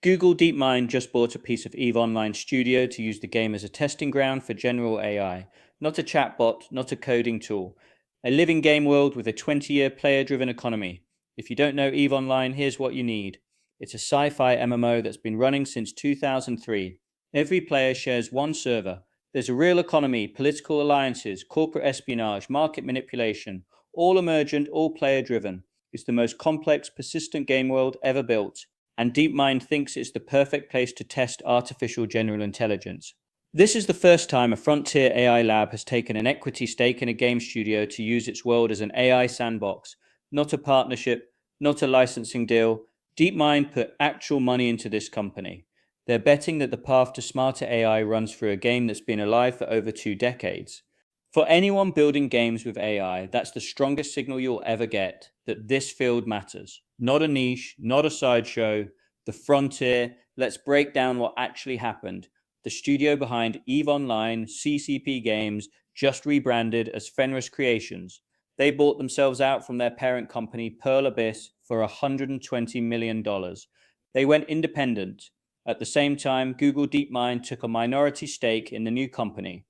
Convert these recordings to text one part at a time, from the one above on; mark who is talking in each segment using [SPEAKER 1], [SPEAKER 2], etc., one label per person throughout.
[SPEAKER 1] Google DeepMind just bought a piece of EVE Online Studio to use the game as a testing ground for general AI, not a chatbot, not a coding tool. A living game world with a 20-year player-driven economy. If you don't know EVE Online, here's what you need. It's a sci-fi MMO that's been running since 2003. Every player shares one server. There's a real economy, political alliances, corporate espionage, market manipulation, all emergent, all player-driven. It's the most complex, persistent game world ever built, and DeepMind thinks it's the perfect place to test artificial general intelligence. This is the first time a frontier AI lab has taken an equity stake in a game studio to use its world as an AI sandbox, not a partnership, not a licensing deal. DeepMind put actual money into this company. They're betting that the path to smarter AI runs through a game that's been alive for over 2 decades. For anyone building games with AI, that's the strongest signal you'll ever get that this field matters. Not a niche, not a sideshow, the frontier. Let's break down what actually happened. The studio behind EVE Online, CCP Games, just rebranded as Fenris Creations. They bought themselves out from their parent company, Pearl Abyss, for $120 million. They went independent. At the same time, Google DeepMind took a minority stake in the new company.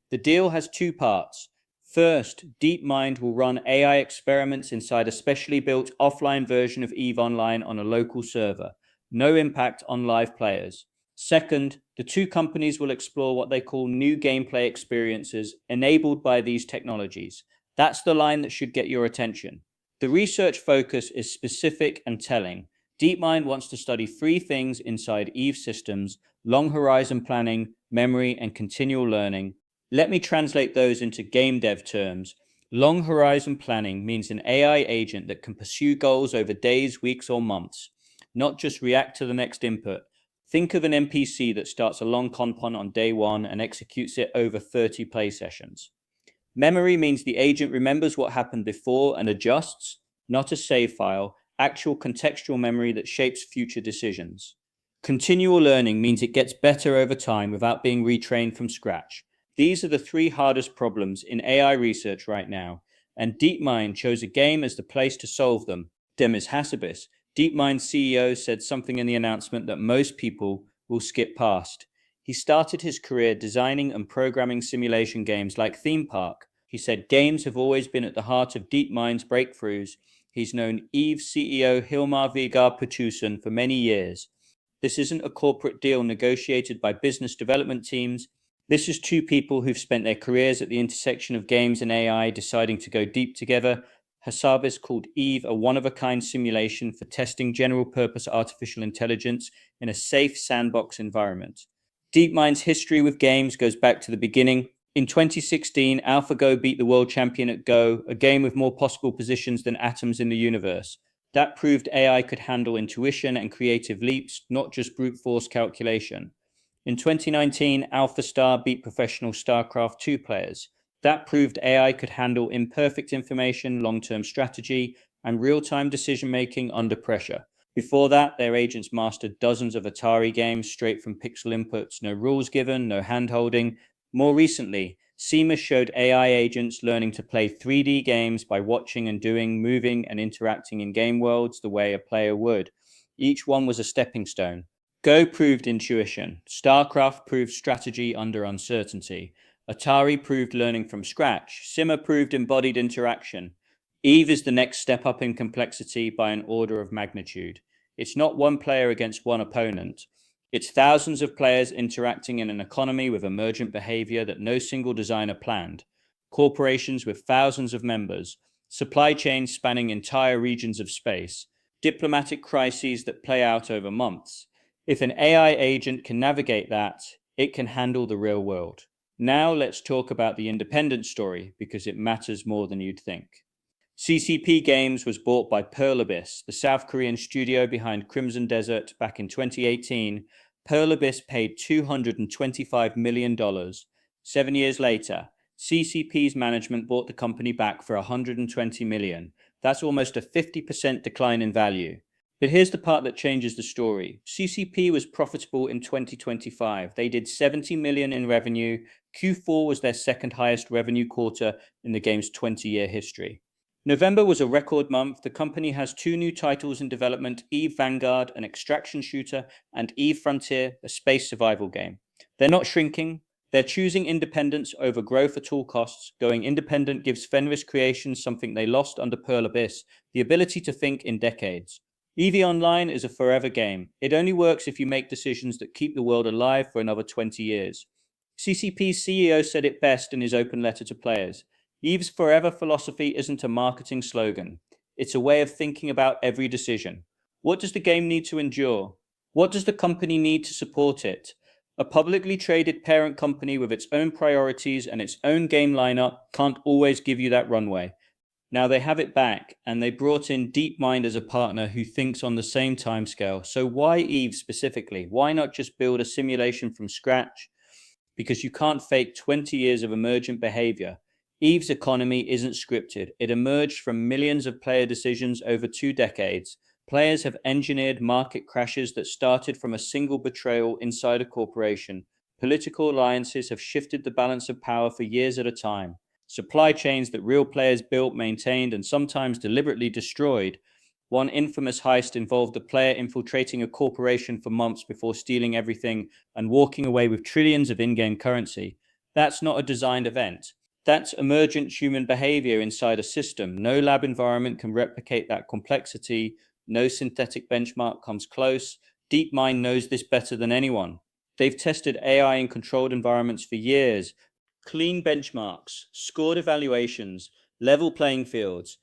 [SPEAKER 1] The deal has two parts. First, DeepMind will run AI experiments inside a specially built offline version of EVE Online on a local server. No impact on live players. Second, the two companies will explore what they call new gameplay experiences enabled by these technologies. That's the line that should get your attention. The research focus is specific and telling. DeepMind wants to study three things inside EVE systems: long horizon planning, memory, and continual learning. Let me translate those into game dev terms. Long horizon planning means an AI agent that can pursue goals over days, weeks, or months, not just react to the next input. Think of an NPC that starts a long compound on day one and executes it over 30 play sessions. Memory means the agent remembers what happened before and adjusts, not a save file, actual contextual memory that shapes future decisions. Continual learning means it gets better over time without being retrained from scratch. These are the three hardest problems in AI research right now, and DeepMind chose a game as the place to solve them. Demis Hassabis, DeepMind CEO, said something in the announcement that most people will skip past. He started his career designing and programming simulation games like Theme Park. He said games have always been at the heart of DeepMind's breakthroughs. He's known EVE CEO Hilmar Vigar Petusen for many years. This isn't a corporate deal negotiated by business development teams. This is two people who've spent their careers at the intersection of games and AI deciding to go deep together. Hassabis called EVE a one-of-a-kind simulation for testing general-purpose artificial intelligence in a safe sandbox environment. DeepMind's history with games goes back to the beginning. In 2016, AlphaGo beat the world champion at Go, a game with more possible positions than atoms in the universe. That proved AI could handle intuition and creative leaps, not just brute force calculation. In 2019, AlphaStar beat professional StarCraft 2 players. That proved AI could handle imperfect information, long-term strategy, and real-time decision-making under pressure. Before that, their agents mastered dozens of Atari games straight from pixel inputs, no rules given, no hand-holding. More recently, Seamus showed AI agents learning to play 3D games by watching and doing, moving and interacting in game worlds the way a player would. Each one was a stepping stone. Go proved intuition. StarCraft proved strategy under uncertainty. Atari proved learning from scratch. Simmer proved embodied interaction. EVE is the next step up in complexity by an order of magnitude. It's not one player against one opponent. It's thousands of players interacting in an economy with emergent behavior that no single designer planned. Corporations with thousands of members. Supply chains spanning entire regions of space. Diplomatic crises that play out over months. If an AI agent can navigate that, it can handle the real world. Now let's talk about the independent story, because it matters more than you'd think. CCP Games was bought by Pearl Abyss, the South Korean studio behind Crimson Desert, back in 2018. Pearl Abyss paid $225 million. 7 years later, CCP's management bought the company back for $120 million. That's almost a 50% decline in value. But here's the part that changes the story. CCP was profitable in 2025. They did $70 million in revenue. Q4 was their second highest revenue quarter in the game's 20-year history. November was a record month. The company has two new titles in development: Eve Vanguard, an extraction shooter, and Eve Frontier, a space survival game. They're not shrinking. They're choosing independence over growth at all costs. Going independent gives Fenris Creations something they lost under Pearl Abyss: the ability to think in decades. EV Online is a forever game. It only works if you make decisions that keep the world alive for another 20 years. CCP's CEO said it best in his open letter to players. Eve's forever philosophy isn't a marketing slogan. It's a way of thinking about every decision. What does the game need to endure? What does the company need to support it? A publicly traded parent company with its own priorities and its own game lineup can't always give you that runway. Now they have it back, and they brought in DeepMind as a partner who thinks on the same timescale. So why Eve specifically? Why not just build a simulation from scratch? Because you can't fake 20 years of emergent behavior. Eve's economy isn't scripted. It emerged from millions of player decisions over 2 decades. Players have engineered market crashes that started from a single betrayal inside a corporation. Political alliances have shifted the balance of power for years at a time. Supply chains that real players built, maintained, and sometimes deliberately destroyed. One infamous heist involved a player infiltrating a corporation for months before stealing everything and walking away with trillions of in-game currency. That's not a designed event. That's emergent human behavior inside a system. No lab environment can replicate that complexity. No synthetic benchmark comes close. DeepMind knows this better than anyone. They've tested AI in controlled environments for years. Clean benchmarks, scored evaluations, level playing fields.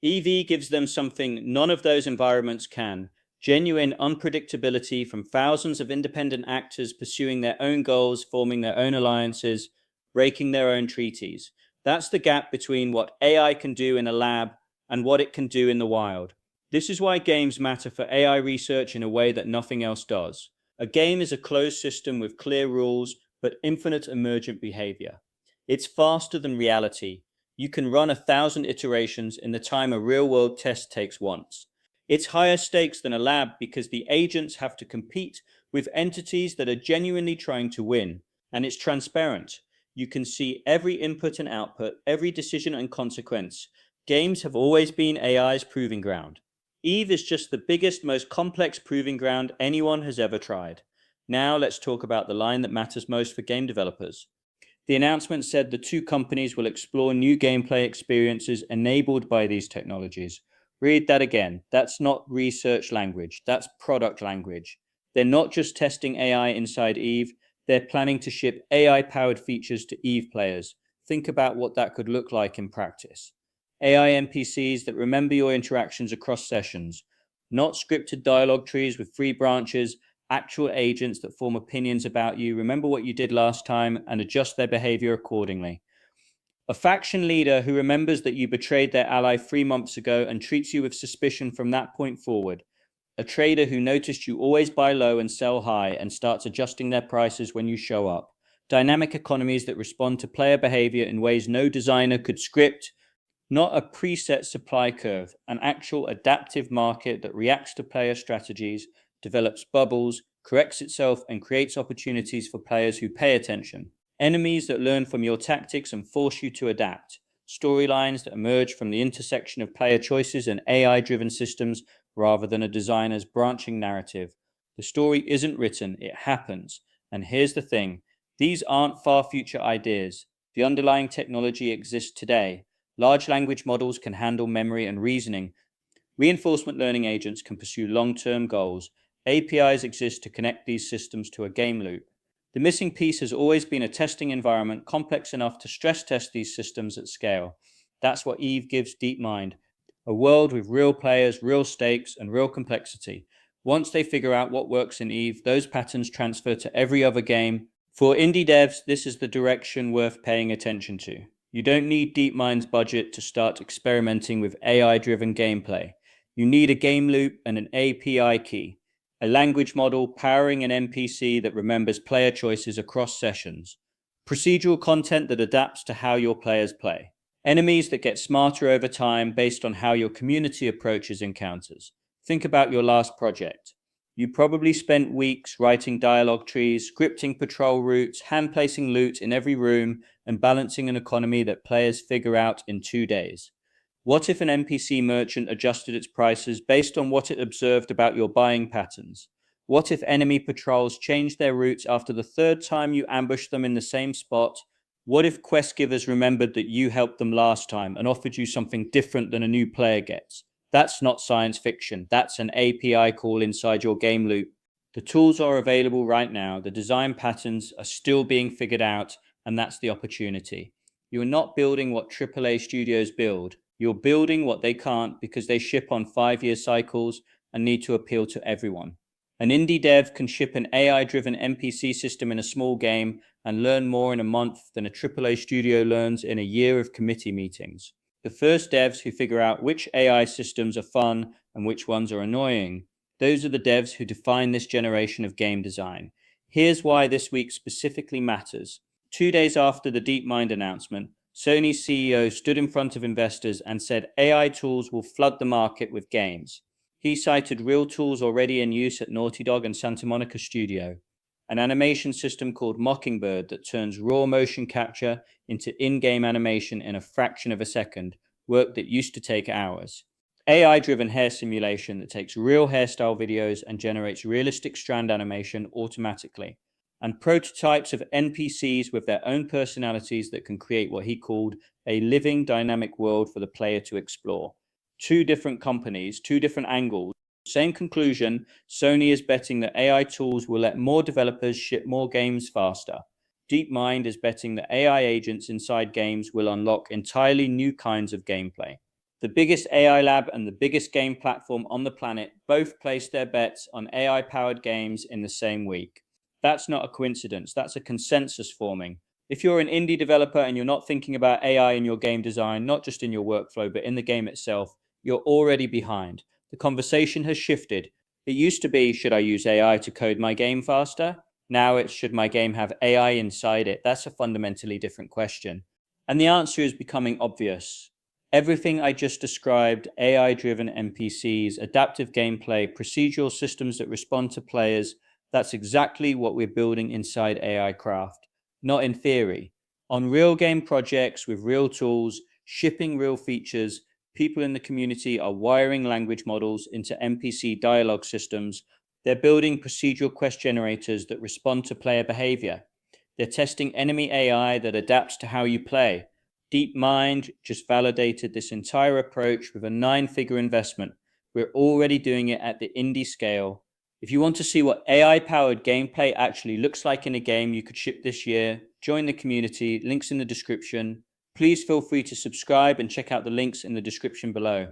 [SPEAKER 1] EV gives them something none of those environments can: genuine unpredictability from thousands of independent actors pursuing their own goals, forming their own alliances, breaking their own treaties. That's the gap between what AI can do in a lab and what it can do in the wild. This is why games matter for AI research in a way that nothing else does. A game is a closed system with clear rules, but infinite emergent behavior. It's faster than reality. You can run 1,000 iterations in the time a real-world test takes once. It's higher stakes than a lab because the agents have to compete with entities that are genuinely trying to win, and it's transparent. You can see every input and output, every decision and consequence. Games have always been AI's proving ground. Eve is just the biggest, most complex proving ground anyone has ever tried. Now let's talk about the line that matters most for game developers. The announcement said the two companies will explore new gameplay experiences enabled by these technologies. Read that again. That's not research language. That's product language. They're not just testing AI inside Eve. They're planning to ship AI-powered features to Eve players. Think about what that could look like in practice. AI NPCs that remember your interactions across sessions. Not scripted dialogue trees with free branches. Actual agents that form opinions about you, remember what you did last time, and adjust their behavior accordingly. A faction leader who remembers that you betrayed their ally 3 months ago and treats you with suspicion from that point forward. A trader who noticed you always buy low and sell high and starts adjusting their prices when you show up. Dynamic economies that respond to player behavior in ways no designer could script. Not a preset supply curve, an actual adaptive market that reacts to player strategies, develops bubbles, corrects itself, and creates opportunities for players who pay attention. Enemies that learn from your tactics and force you to adapt. Storylines that emerge from the intersection of player choices and AI-driven systems rather than a designer's branching narrative. The story isn't written, it happens. And here's the thing, these aren't far future ideas. The underlying technology exists today. Large language models can handle memory and reasoning. Reinforcement learning agents can pursue long-term goals. APIs exist to connect these systems to a game loop. The missing piece has always been a testing environment complex enough to stress test these systems at scale. That's what Eve gives DeepMind, a world with real players, real stakes, and real complexity. Once they figure out what works in Eve, those patterns transfer to every other game. For indie devs, this is the direction worth paying attention to. You don't need DeepMind's budget to start experimenting with AI-driven gameplay. You need a game loop and an API key, a language model powering an NPC that remembers player choices across sessions, procedural content that adapts to how your players play, enemies that get smarter over time based on how your community approaches encounters. Think about your last project. You probably spent weeks writing dialogue trees, scripting patrol routes, hand-placing loot in every room, and balancing an economy that players figure out in 2 days. What if an NPC merchant adjusted its prices based on what it observed about your buying patterns? What if enemy patrols changed their routes after the third time you ambushed them in the same spot? What if quest givers remembered that you helped them last time and offered you something different than a new player gets? That's not science fiction. That's an API call inside your game loop. The tools are available right now. The design patterns are still being figured out, and that's the opportunity. You're not building what AAA studios build. You're building what they can't because they ship on 5-year cycles and need to appeal to everyone. An indie dev can ship an AI-driven NPC system in a small game and learn more in a month than a AAA studio learns in a year of committee meetings. The first devs who figure out which AI systems are fun and which ones are annoying, those are the devs who define this generation of game design. Here's why this week specifically matters. 2 days after the DeepMind announcement, Sony's CEO stood in front of investors and said AI tools will flood the market with games. He cited real tools already in use at Naughty Dog and Santa Monica Studio, an animation system called Mockingbird that turns raw motion capture into in-game animation in a fraction of a second, work that used to take hours. AI-driven hair simulation that takes real hairstyle videos and generates realistic strand animation automatically. And prototypes of NPCs with their own personalities that can create what he called a living dynamic world for the player to explore. 2 different companies, 2 different angles. Same conclusion. Sony is betting that AI tools will let more developers ship more games faster. DeepMind is betting that AI agents inside games will unlock entirely new kinds of gameplay. The biggest AI lab and the biggest game platform on the planet both placed their bets on AI-powered games in the same week. That's not a coincidence. That's a consensus forming. If you're an indie developer and you're not thinking about AI in your game design, not just in your workflow, but in the game itself, you're already behind. The conversation has shifted. It used to be, should I use AI to code my game faster? Now it's, should my game have AI inside it? That's a fundamentally different question. And the answer is becoming obvious. Everything I just described, AI-driven NPCs, adaptive gameplay, procedural systems that respond to players, that's exactly what we're building inside AI Craft. Not in theory. On real game projects with real tools, shipping real features, people in the community are wiring language models into NPC dialogue systems. They're building procedural quest generators that respond to player behavior. They're testing enemy AI that adapts to how you play. DeepMind just validated this entire approach with a 9-figure investment. We're already doing it at the indie scale. If you want to see what AI-powered gameplay actually looks like in a game you could ship this year, join the community, links in the description. Please feel free to subscribe and check out the links in the description below.